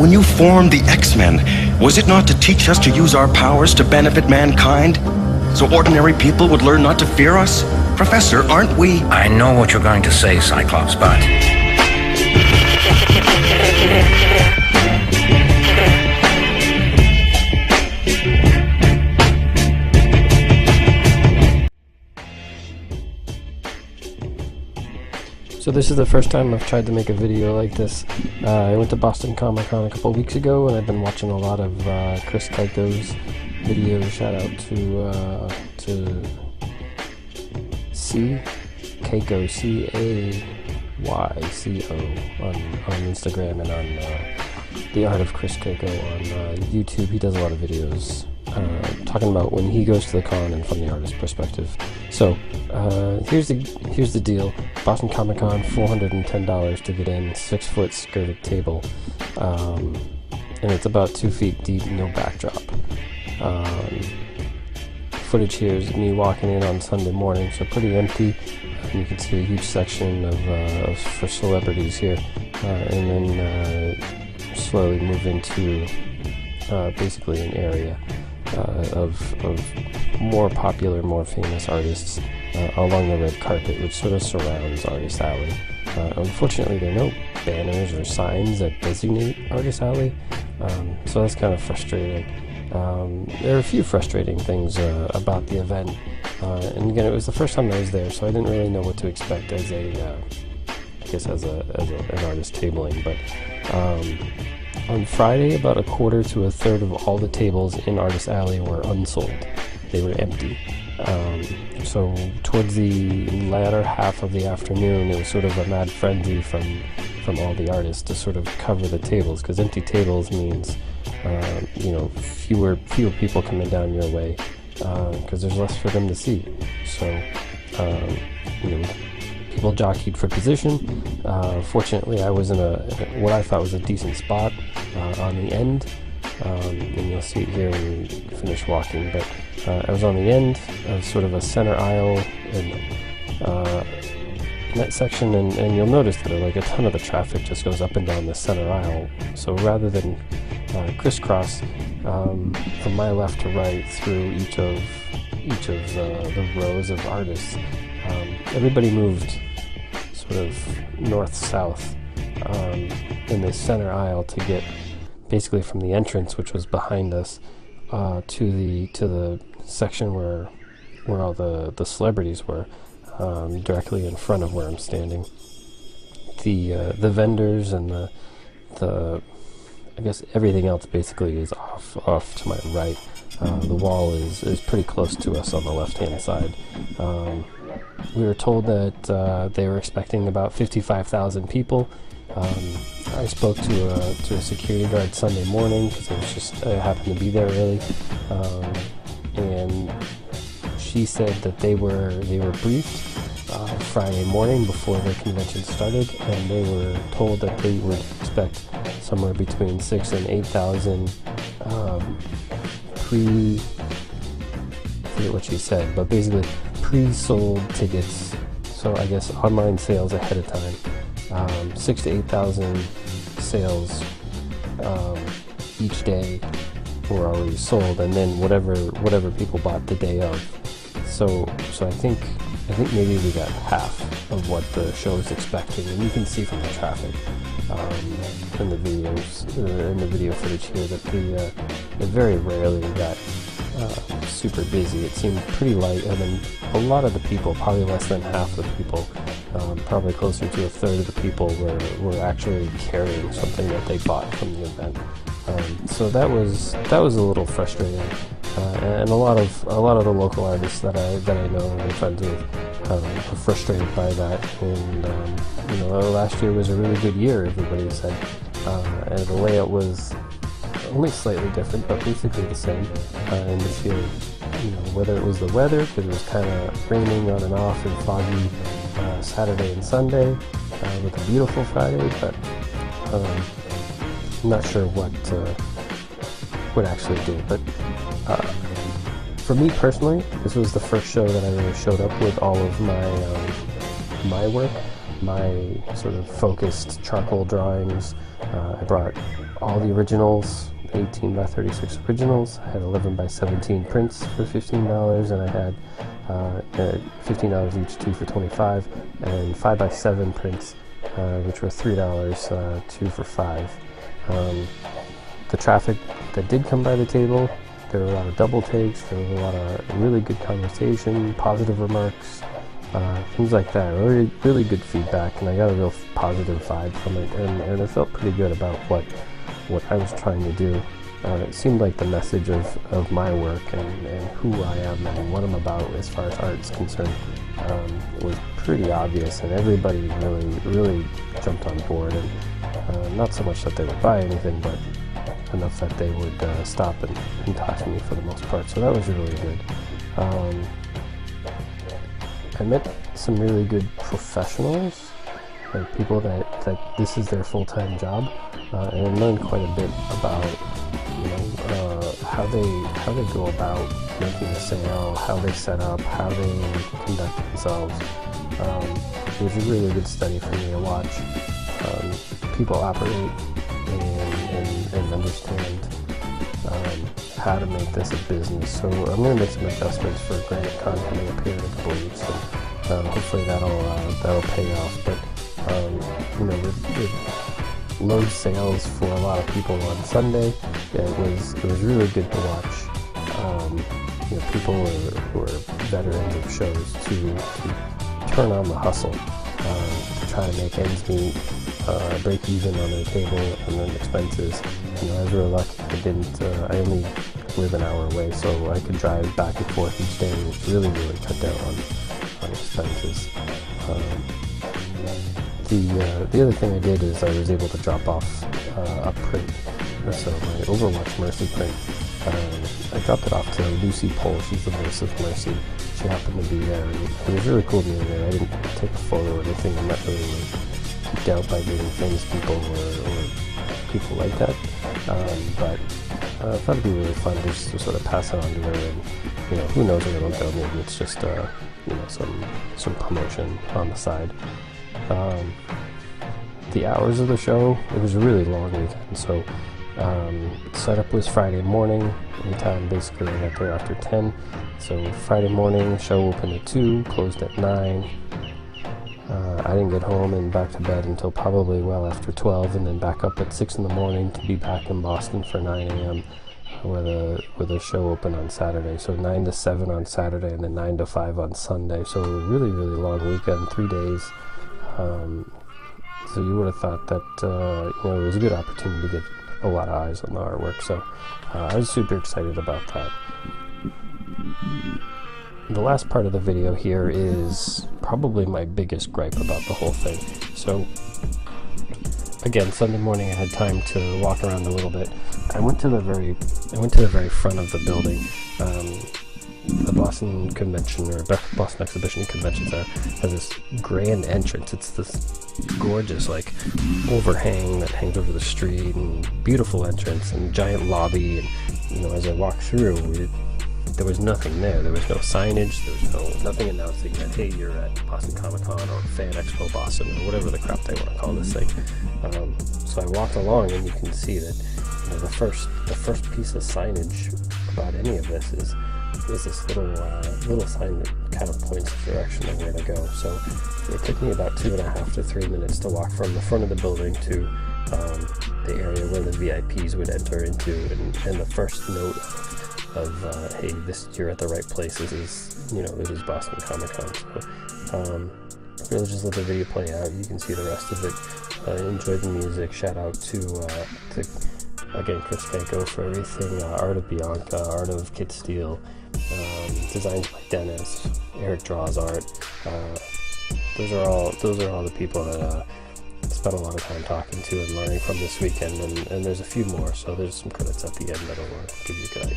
When you formed the X-Men, was it not to teach us to use our powers to benefit mankind? So ordinary people would learn not to fear us? Professor, aren't we? I know what you're going to say, Cyclops, but... So this is the first time I've tried to make a video like this. I went to Boston Comic-Con a couple weeks ago, and I've been watching a lot of Chris Keiko's videos. Shout out to Keiko, C-A-Y-C-O on Instagram, and on The Art of Chris Keiko on YouTube. He does a lot of videos talking about when he goes to the con and from the artist's perspective. So here's the deal. Boston Comic-Con, $410 to get in, 6-foot skirted table, and it's about 2 feet deep, no backdrop. Footage here is me walking in on Sunday morning, so pretty empty. And you can see a huge section of for celebrities here, and then slowly move into basically an area of more popular, more famous artists along the red carpet, which sort of surrounds Artist Alley. Unfortunately, there are no banners or signs that designate Artist Alley, so that's kind of frustrating. There are a few frustrating things about the event, and again, it was the first time I was there, so I didn't really know what to expect as an artist tabling. But on Friday, about a quarter to a third of all the tables in Artist Alley were unsold. They were empty. So towards the latter half of the afternoon, it was sort of a mad frenzy from all the artists to sort of cover the tables, because empty tables means fewer people coming down your way, because there's less for them to see. So people jockeyed for position. Fortunately, I was in what I thought was a decent spot on the end, and you'll see it here when we finish walking. But I was on the end of sort of a center aisle in that section, and you'll notice that like a ton of the traffic just goes up and down the center aisle. So rather than crisscross from my left to right through each of the rows of artists, everybody moved sort of north-south in the center aisle to get basically from the entrance, which was behind us, to the section where all the celebrities were, directly in front of where I'm standing. The vendors and the I guess everything else basically is off to my right. The wall is pretty close to us on the left-hand side. We were told that they were expecting about 55,000 people. I spoke to a security guard Sunday morning because I happened to be there early, and she said that they were briefed Friday morning before the convention started, and they were told that they would expect somewhere between 6,000 and 8,000 I forget what she said, but basically pre-sold tickets. So I guess online sales ahead of time. 6,000 to 8,000 sales each day were already sold, and then whatever people bought the day of. So I think maybe we got half of what the show is expecting, and you can see from the traffic in the videos, in the video footage here, that it very rarely got super busy. It seemed pretty light, and then a lot of the people, probably less than half of the people, probably closer to a third of the people were actually carrying something that they bought from the event. So that was a little frustrating, and a lot of the local artists that I know and I'm friends with are frustrated by that. And last year was a really good year, everybody said, and the layout was only slightly different, but basically the same. And this year, whether it was the weather, because it was kind of raining on and off and foggy Saturday and Sunday, with a beautiful Friday, but I'm not sure what would actually do. But for me personally, this was the first show that I really showed up with all of my work, my sort of focused charcoal drawings. I brought all the originals, 18 by 36 originals. I had 11 by 17 prints for $15, and I had $15 each, 2 for $25, and 5 by 7 prints, which were $3, 2 for $5. The traffic that did come by the table, there were a lot of double takes, there was a lot of really good conversation, positive remarks, things like that. Really, really good feedback, and I got a real positive vibe from it, and it felt pretty good about what I was trying to do. It seemed like the message of my work and who I am and what I'm about as far as art is concerned was pretty obvious, and everybody really jumped on board, and not so much that they would buy anything, but enough that they would stop and talk to me for the most part. So that was really good. I met some really good professionals, like people that this is their full-time job, and I learned quite a bit about how they go about making a sale, how they set up, how they conduct themselves. It was a really good study for me to watch people operate and understand how to make this a business. So I'm going to make some adjustments for GraniteCon coming up here in a couple of weeks, and hopefully that'll pay off. But with low sales for a lot of people on Sunday, it was really good to watch. People who are veterans of shows to turn on the hustle, to try to make ends meet, break even on their table and then expenses. I was really lucky. I only live an hour away, so I could drive back and forth each day, which really cut down on expenses. The other thing I did is I was able to drop off a print, so my Overwatch Mercy print. I dropped it off to Lucy Pohl. She's the voice of Mercy. She happened to be there, and it was really cool being there. I didn't take a photo or anything. I'm not really geeked out by meeting famous people or people like that, but I thought it'd be really fun just to sort of pass it on to her, and who knows where it'll go. Maybe it's just some promotion on the side. The hours of the show, it was a really long weekend, so setup was Friday morning. Anytime basically I got there after 10. So Friday morning, show opened at 2, closed at 9. I didn't get home and back to bed until probably well after 12, and then back up at 6 in the morning to be back in Boston for 9 a.m. where the show opened on Saturday. So 9 to 7 on Saturday, and then 9 to 5 on Sunday. So really long weekend, 3 days. So you would have thought that it was a good opportunity to get a lot of eyes on the artwork. So I was super excited about that. The last part of the video here is probably my biggest gripe about the whole thing. So again, Sunday morning I had time to walk around a little bit. I went to the very front of the building. The Boston Convention or Boston Exhibition Convention Center has this grand entrance. It's this gorgeous overhang that hangs over the street, and beautiful entrance and giant lobby. And as I walked through, there was nothing there. There was no signage. There was nothing announcing that, hey, you're at Boston Comic Con or FanExpo Boston or whatever the crap they want to call this thing. So I walked along, and you can see that the first piece of signage about any of this is this little sign that kind of points the direction of where to go. So it took me about 2.5 to 3 minutes to walk from the front of the building to the area where the VIPs would enter into, and the first note of hey, you're at the right place. This is Boston Comic Con. So really just let the video play out. You can see the rest of it. Enjoy the music. Shout out to again Chris Fanko for everything. Art of Bianca, art of Kit Steele, designs by Dennis, Eric Draws art. Those are all the people that spent a lot of time talking to and learning from this weekend, and there's a few more, so there's some credits at the end that'll give you a good idea.